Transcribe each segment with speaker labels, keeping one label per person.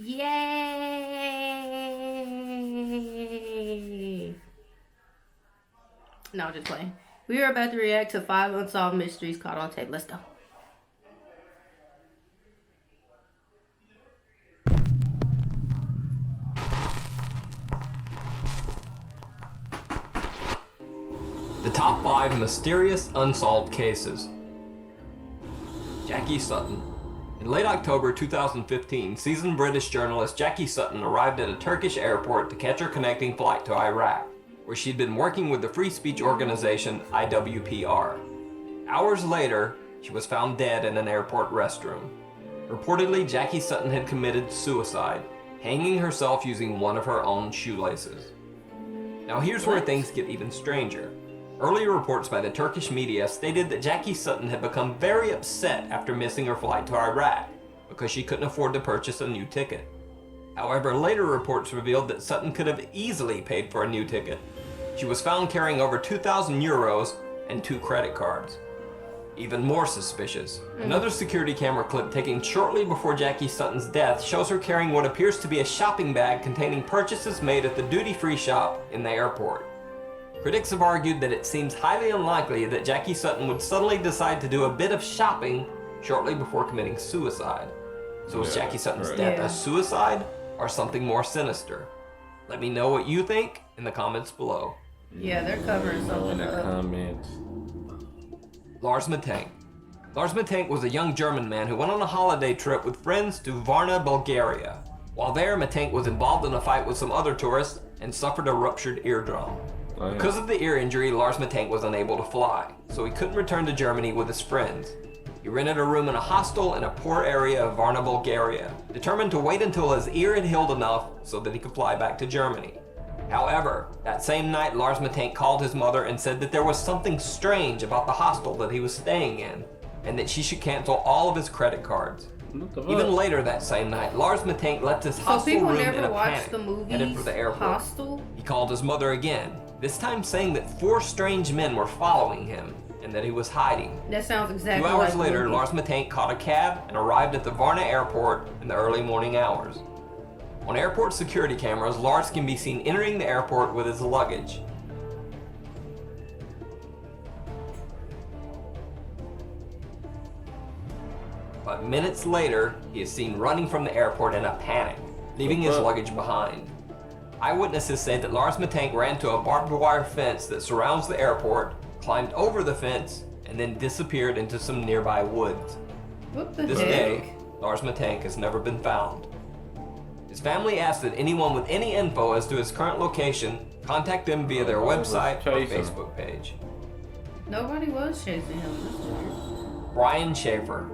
Speaker 1: Yay! No, just playing. We are about to react to 5 unsolved mysteries caught on tape. Let's go.
Speaker 2: The top 5 mysterious unsolved cases. Jackie Sutton. In late October 2015, seasoned British journalist Jackie Sutton arrived at a Turkish airport to catch her connecting flight to Iraq, where she'd been working with the free speech organization IWPR. Hours later, she was found dead in an airport restroom. Reportedly, Jackie Sutton had committed suicide, hanging herself using one of her own shoelaces. Now here's where things get even stranger. Earlier reports by the Turkish media stated that Jackie Sutton had become very upset after missing her flight to Iraq because she couldn't afford to purchase a new ticket. However, later reports revealed that Sutton could have easily paid for a new ticket. She was found carrying over 2,000 euros and 2 credit cards. Even more suspicious, another security camera clip taken shortly before Jackie Sutton's death shows her carrying what appears to be a shopping bag containing purchases made at the duty-free shop in the airport. Critics have argued that it seems highly unlikely that Jackie Sutton would suddenly decide to do a bit of shopping shortly before committing suicide. So is Jackie Sutton's death a suicide or something more sinister? Let me know what you think in the comments below.
Speaker 1: Yeah, they're covering something up.
Speaker 3: Comments.
Speaker 2: Lars Matank. Lars Matank was a young German man who went on a holiday trip with friends to Varna, Bulgaria. While there, Matank was involved in a fight with some other tourists and suffered a ruptured eardrum. Because of the ear injury, Lars Matank was unable to fly, so he couldn't return to Germany with his friends. He rented a room in a hostel in a poor area of Varna, Bulgaria, determined to wait until his ear had healed enough so that he could fly back to Germany. However, that same night, Lars Matank called his mother and said that there was something strange about the hostel that he was staying in, and that she should cancel all of his credit cards. Even later that same night, Lars Matank left his hostel room in a panic, headed for the airport.
Speaker 1: Hostel?
Speaker 2: He called his mother again, this time saying that 4 strange men were following him and that he was hiding.
Speaker 1: That sounds exactly
Speaker 2: 2 hours
Speaker 1: like
Speaker 2: later, Lars Matank caught a cab and arrived at the Varna airport in the early morning hours. On airport security cameras, Lars can be seen entering the airport with his luggage. But minutes later, he is seen running from the airport in a panic, leaving his luggage behind. Eyewitnesses say that Lars Matank ran to a barbed wire fence that surrounds the airport, climbed over the fence, and then disappeared into some nearby woods.
Speaker 1: What the
Speaker 2: This
Speaker 1: heck?
Speaker 2: day, Lars Matank has never been found. His family asked that anyone with any info as to his current location contact them via their website or Facebook page.
Speaker 1: Nobody was chasing him. That's weird.
Speaker 2: Brian Schaefer.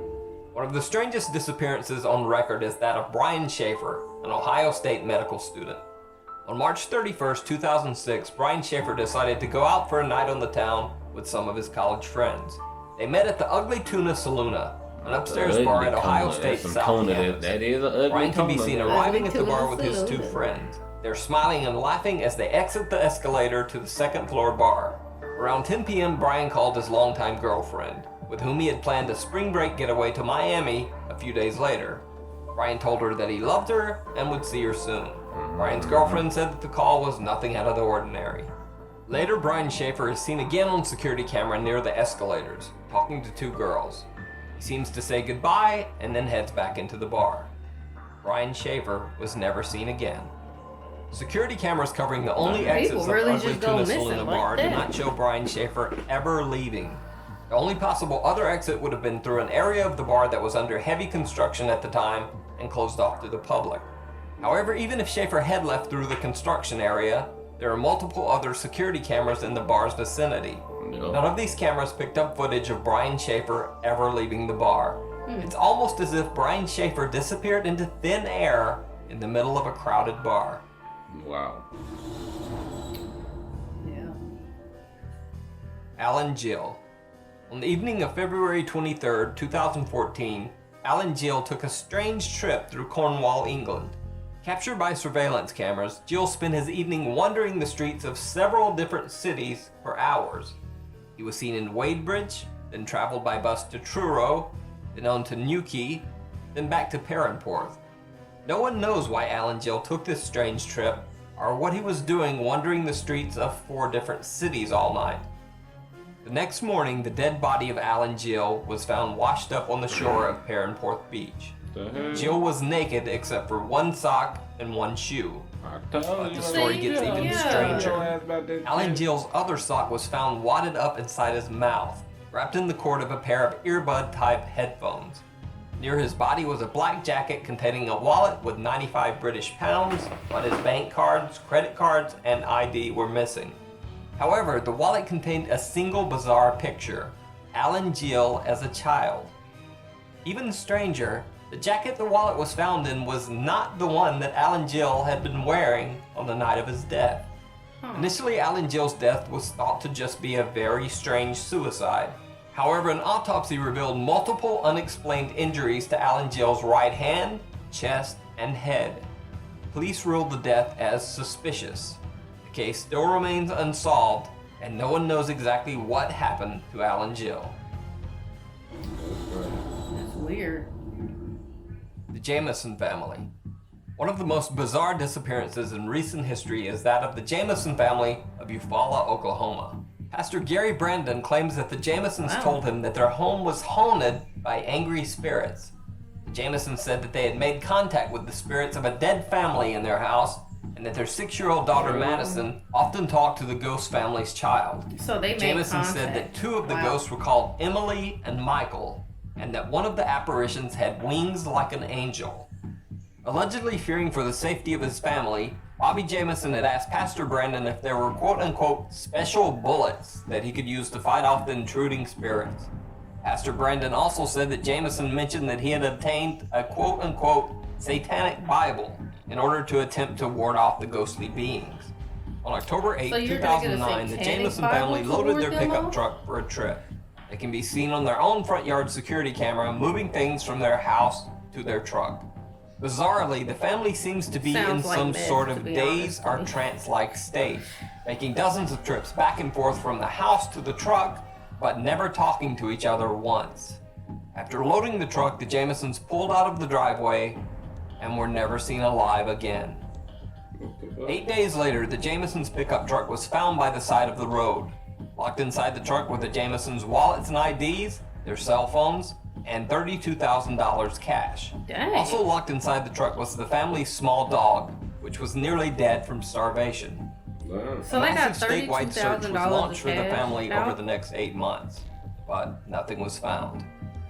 Speaker 2: One of the strangest disappearances on record is that of Brian Schaefer, an Ohio State medical student. On March 31st, 2006, Brian Schaefer decided to go out for a night on the town with some of his college friends. They met at the Ugly Tuna Saloona, an upstairs bar at Ohio State's South Campus. Brian can be seen arriving at the bar with his 2 friends. They're smiling and laughing as they exit the escalator to the 2nd floor bar. Around 10 p.m., Brian called his longtime girlfriend, with whom he had planned a spring break getaway to Miami a few days later. Brian told her that he loved her and would see her soon. Brian's girlfriend said that the call was nothing out of the ordinary. Later, Brian Schaefer is seen again on security camera near the escalators, talking to 2 girls. He seems to say goodbye and then heads back into the bar. Brian Schaefer was never seen again. Security cameras covering the only exits of
Speaker 1: really
Speaker 2: Ugly
Speaker 1: just go
Speaker 2: Tuna
Speaker 1: missing
Speaker 2: Saloona
Speaker 1: like
Speaker 2: bar do
Speaker 1: that.
Speaker 2: not show Brian Schaefer ever leaving. The only possible other exit would have been through an area of the bar that was under heavy construction at the time and closed off to the public. However, even if Schaefer had left through the construction area, there are multiple other security cameras in the bar's vicinity. None of these cameras picked up footage of Brian Schaefer ever leaving the bar. It's almost as if Brian Schaefer disappeared into thin air in the middle of a crowded bar.
Speaker 3: Wow.
Speaker 1: Yeah.
Speaker 2: Alan Gill. On the evening of February 23rd, 2014, Alan Gill took a strange trip through Cornwall, England. Captured by surveillance cameras, Gill spent his evening wandering the streets of several different cities for hours. He was seen in Wadebridge, then traveled by bus to Truro, then on to Newquay, then back to Perranporth. No one knows why Alan Gill took this strange trip, or what he was doing wandering the streets of 4 different cities all night. The next morning, the dead body of Alan Gill was found washed up on the shore of Perranporth Beach. Gill was naked except for 1 sock and 1 shoe. But the story gets even stranger. Alan Gill's other sock was found wadded up inside his mouth, wrapped in the cord of a pair of earbud-type headphones. Near his body was a black jacket containing a wallet with 95 British pounds, but his bank cards, credit cards, and ID were missing. However, the wallet contained a single bizarre picture: Alan Gill as a child. Even stranger, the jacket the wallet was found in was not the one that Alan Gill had been wearing on the night of his death. Initially, Alan Gill's death was thought to just be a very strange suicide. However, an autopsy revealed multiple unexplained injuries to Alan Gill's right hand, chest, and head. Police ruled the death as suspicious. The case still remains unsolved, and no one knows exactly what happened to Alan Gill.
Speaker 1: That's weird.
Speaker 2: The Jamison family. One of the most bizarre disappearances in recent history is that of the Jamison family of Eufaula, Oklahoma. Pastor Gary Brandon claims that the Jamisons told him that their home was haunted by angry spirits. The Jamisons said that they had made contact with the spirits of a dead family in their house, and that their 6-year-old daughter Madison often talked to the ghost family's child.
Speaker 1: So they
Speaker 2: the
Speaker 1: made
Speaker 2: Jamisons
Speaker 1: contact.
Speaker 2: said that 2 of the ghosts were called Emily and Michael, and that one of the apparitions had wings like an angel. Allegedly fearing for the safety of his family, Bobby Jamison had asked Pastor Brandon if there were quote-unquote special bullets that he could use to fight off the intruding spirits. Pastor Brandon also said that Jamison mentioned that he had obtained a quote-unquote satanic Bible in order to attempt to ward off the ghostly beings. On October 8, 2009, the Jamison family loaded their pickup truck for a trip. They can be seen on their own front yard security camera moving things from their house to their truck. Bizarrely, the family seems to be in some sort of daze or trance-like state, making dozens of trips back and forth from the house to the truck, but never talking to each other once. After loading the truck, the Jamisons pulled out of the driveway and were never seen alive again. 8 days later, the Jamisons' pickup truck was found by the side of the road. Locked inside the truck were the Jamisons' wallets and IDs, their cell phones, and $32,000 cash.
Speaker 1: Dang.
Speaker 2: Also locked inside the truck was the family's small dog, which was nearly dead from starvation.
Speaker 1: So they got
Speaker 2: massive statewide search was
Speaker 1: $32,000
Speaker 2: launched for the
Speaker 1: cash
Speaker 2: family
Speaker 1: now?
Speaker 2: over the next 8 months, but nothing was found.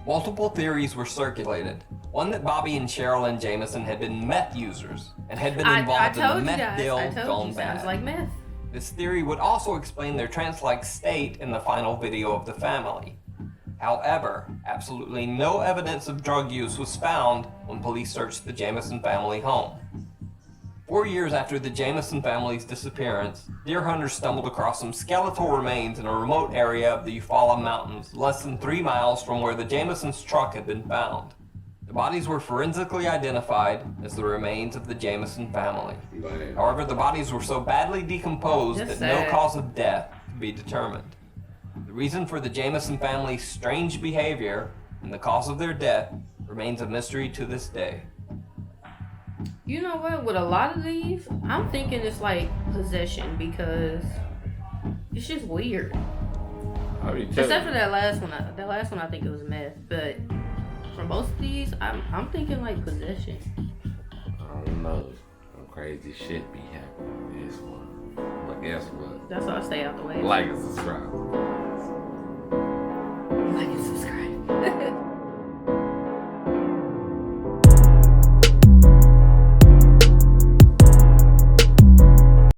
Speaker 2: Multiple theories were circulated. One that Bobby and Sherilyn Jamison had been meth users and had been involved in the meth deal gone bad.
Speaker 1: Sounds like meth.
Speaker 2: This theory would also explain their trance-like state in the final video of the family. However, absolutely no evidence of drug use was found when police searched the Jamison family home. 4 years after the Jamison family's disappearance, deer hunters stumbled across some skeletal remains in a remote area of the Eufaula Mountains, less than 3 miles from where the Jamisons' truck had been found. The bodies were forensically identified as the remains of the Jamison family. However, the bodies were so badly decomposed that no cause of death could be determined. The reason for the Jamison family's strange behavior and the cause of their death remains a mystery to this day.
Speaker 1: You know what? With a lot of these, I'm thinking it's like possession because it's just weird. Except for that last one. That last one, I think it was meth. But for most of these, I'm thinking like possession.
Speaker 3: I don't know. Some crazy shit be happening in this one. But guess what?
Speaker 1: That's why I stay out the way.
Speaker 3: Like and subscribe.
Speaker 1: Like and subscribe.